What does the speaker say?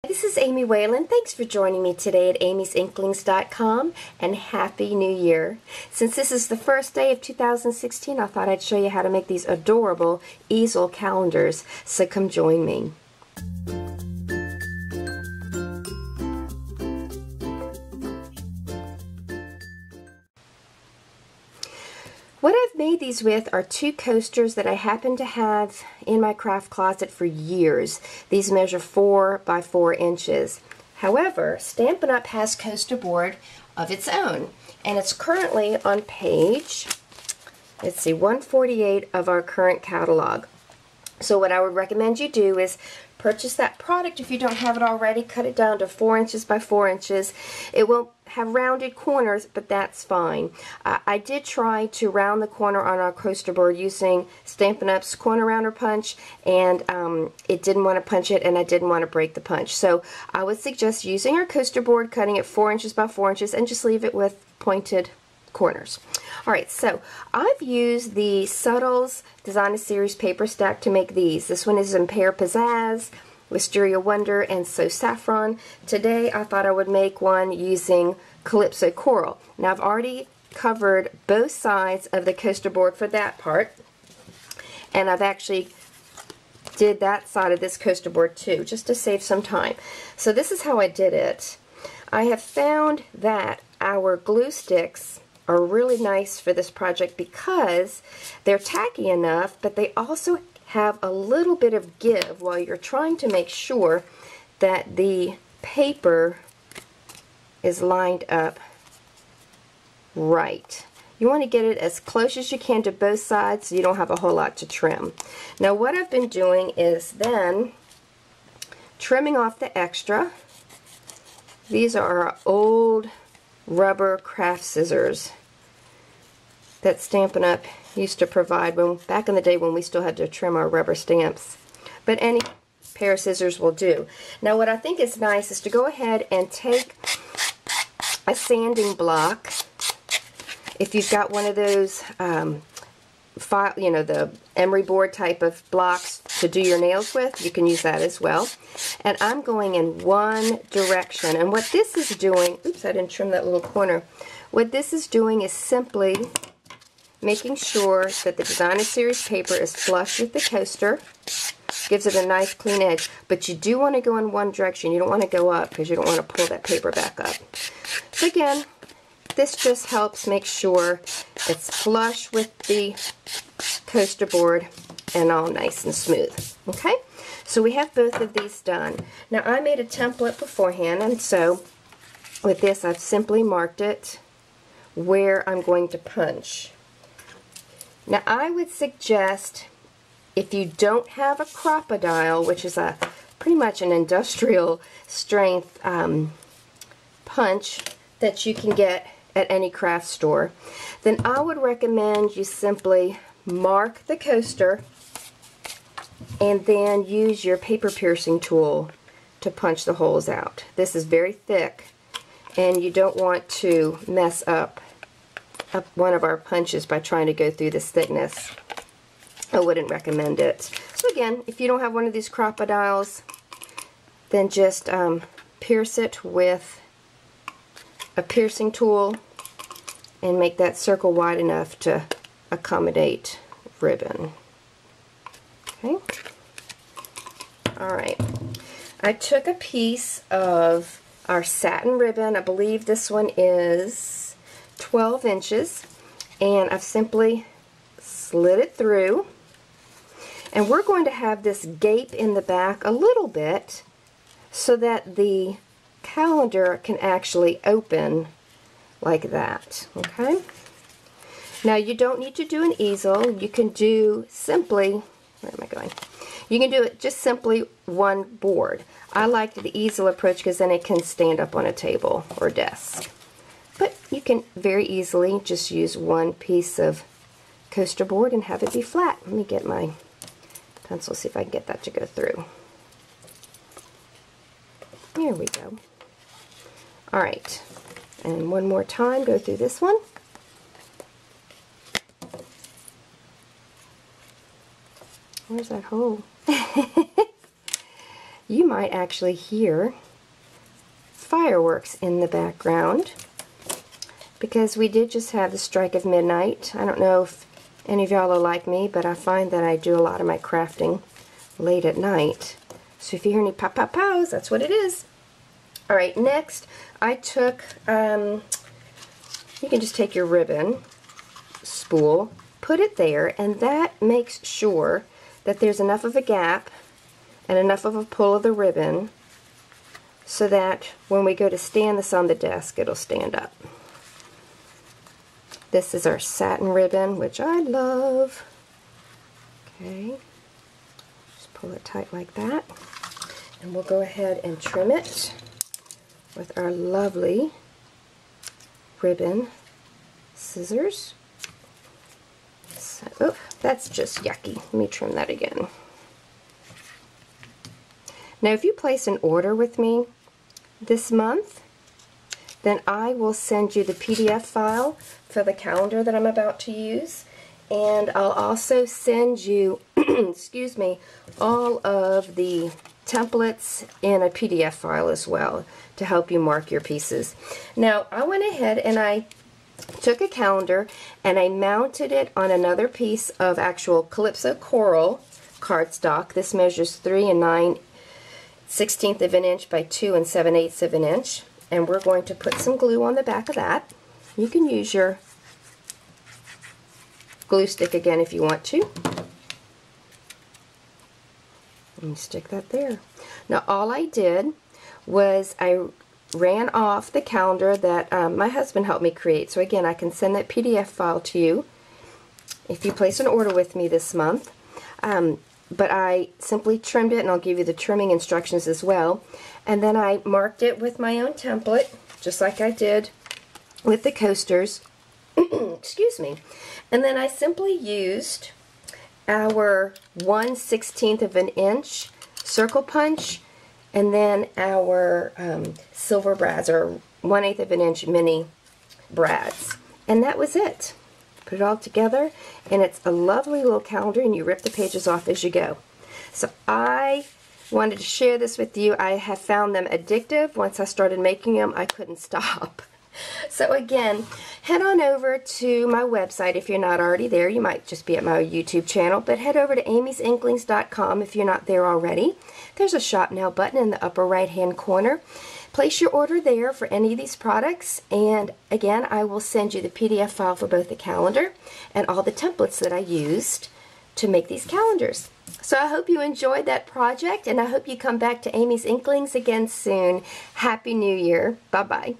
This is Amy Whelan. Thanks for joining me today at amy'sinklings.com, and Happy New Year. Since this is the first day of 2016, I thought I'd show you how to make these adorable easel calendars, so come join me. What I've made these with are two coasters that I happen to have in my craft closet for years. These measure 4 by 4 inches. However, Stampin' Up! Has coaster board of its own, and it's currently on page, let's see, 148 of our current catalog. So what I would recommend you do is purchase that product if you don't have it already. Cut it down to 4 inches by 4 inches. It will have rounded corners, but that's fine. I did try to round the corner on our coaster board using Stampin' Up's corner rounder punch, and it didn't want to punch it, and I didn't want to break the punch. So I would suggest using our coaster board, cutting it 4 inches by 4 inches, and just leave it with pointed corners. Alright, so I've used the Subtles Designer Series paper stack to make these. This one is in Pear Pizzazz, Wisteria Wonder, and So Saffron. Today I thought I would make one using Calypso Coral. Now I've already covered both sides of the coaster board for that part, and I've actually did that side of this coaster board too, just to save some time. So this is how I did it. I have found that our glue sticks are really nice for this project because they're tacky enough, but they also have a little bit of give while you're trying to make sure that the paper is lined up right. You want to get it as close as you can to both sides so you don't have a whole lot to trim. Now what I've been doing is then trimming off the extra. These are our old rubber craft scissors that Stampin' Up! Used to provide back in the day when we still had to trim our rubber stamps. But any pair of scissors will do. Now what I think is nice is to go ahead and take a sanding block. If you've got one of those the emery board type of blocks to do your nails with, you can use that as well. And I'm going in one direction, and what this is doing, oops, I didn't trim that little corner. What this is doing is simply making sure that the Designer Series paper is flush with the coaster. Gives it a nice clean edge, but you do want to go in one direction. You don't want to go up because you don't want to pull that paper back up. So again, this just helps make sure it's flush with the coaster board and all nice and smooth. Okay, so we have both of these done. Now I made a template beforehand, and so with this I've simply marked it where I'm going to punch. Now I would suggest, if you don't have a crocodile, which is pretty much an industrial strength punch that you can get at any craft store, then I would recommend you simply mark the coaster and then use your paper piercing tool to punch the holes out. This is very thick, and you don't want to mess up one of our punches by trying to go through this thickness. I wouldn't recommend it. So again, if you don't have one of these crocodiles, then just pierce it with a piercing tool and make that circle wide enough to accommodate ribbon. Okay. Alright. I took a piece of our satin ribbon. I believe this one is 12 inches, and I've simply slid it through, and we're going to have this gape in the back a little bit so that the calendar can actually open like that. Okay, now you don't need to do an easel. You can do simply, where am I going? You can do it just simply one board. I like the easel approach because then it can stand up on a table or desk. But you can very easily just use one piece of coaster board and have it be flat. Let me get my pencil, see if I can get that to go through. There we go. Alright, and one more time, go through this one. Where's that hole? you might actually hear fireworks in the background, because we did just have the strike of midnight. I don't know if any of y'all are like me, but I find that I do a lot of my crafting late at night. So if you hear any pop pop pows, that's what it is. Alright, next I took, you can just take your ribbon spool, put it there, and that makes sure that there's enough of a gap and enough of a pull of the ribbon so that when we go to stand this on the desk, it'll stand up. This is our satin ribbon, which I love. Okay, just pull it tight like that. And we'll go ahead and trim it with our lovely ribbon scissors. So, oh, that's just yucky. Let me trim that again. Now, if you place an order with me this month, then I will send you the PDF file for the calendar that I'm about to use, and I'll also send you, excuse me, all of the templates in a PDF file as well to help you mark your pieces. Now, I went ahead and I took a calendar and I mounted it on another piece of actual Calypso Coral cardstock. This measures 3 9/16 of an inch by 2 7/8 of an inch, and we're going to put some glue on the back of that. You can use your glue stick again if you want to. And stick that there. Now all I did was I ran off the calendar that my husband helped me create. So again, I can send that PDF file to you if you place an order with me this month. But I simply trimmed it, and I'll give you the trimming instructions as well. And then I marked it with my own template, just like I did with the coasters. Excuse me. And then I simply used our 1/16 of an inch circle punch, and then our silver brads, or 1/8 of an inch mini brads. And that was it. Put it all together, and it's a lovely little calendar, and you rip the pages off as you go. So I wanted to share this with you. I have found them addictive. Once I started making them, I couldn't stop. So again, head on over to my website if you're not already there. You might just be at my YouTube channel, but head over to amysinklings.com if you're not there already. There's a Shop Now button in the upper right hand corner. Place your order there for any of these products, and again, I will send you the PDF file for both the calendar and all the templates that I used to make these calendars. So I hope you enjoyed that project, and I hope you come back to Amy's Inklings again soon. Happy New Year. Bye-bye.